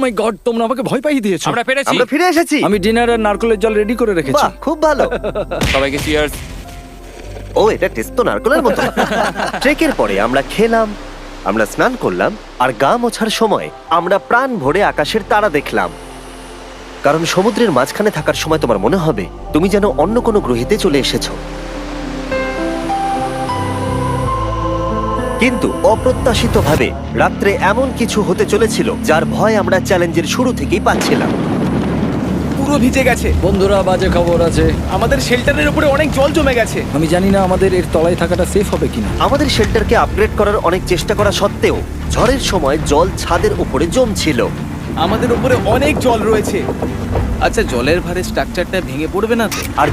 মাই god, তোমরা আমাকে ভয় পাইয়ে দিয়েছো। আমরা পেরেছি। আমরা ফিরে এসেছি। আমি ডিনার আর নারকেলের জল রেডি করে রেখেছি। বাহ, খুব ভালো। সবাইকে চিয়ার্স। ও, এটা টেস্ট তো নারকেলের মতো। ট্রেকের পরে আমরা খেলাম, আমরা স্নান করলাম, আর গা মোছার সময় আমরা প্রাণ ভরে আকাশের তারা দেখলাম। কারণ সমুদ্রের মাঝখানে থাকার সময় তোমার মনে হবে তুমি যেন অন্য কোনো গ্রহেতে চলে এসেছো। কিন্তু অপ্রত্যাশিতভাবে রাত্রে এমন কিছু হতে চলেছিল যার ভয় আমরা চ্যালেঞ্জের শুরু থেকেই পাচ্ছিলাম। পুরো ভিজে গেছে। বন্ধুরা, বাজে খবর আছে। আমাদের শেল্টারের উপরে অনেক জল জমে গেছে। আমি জানি না আমাদের এর তলায় থাকাটা সেফ হবে কিনা। আমাদের শেল্টারকে আপগ্রেড করার অনেক চেষ্টা করা সত্ত্বেও ঝড়ের সময় জল ছাদের উপরে জমছিল। আমাদের উপরে অনেক জল রয়েছে। আচ্ছা, জলের ভারে স্ট্রাকচারটা ভেঙে পড়বে না তো? আর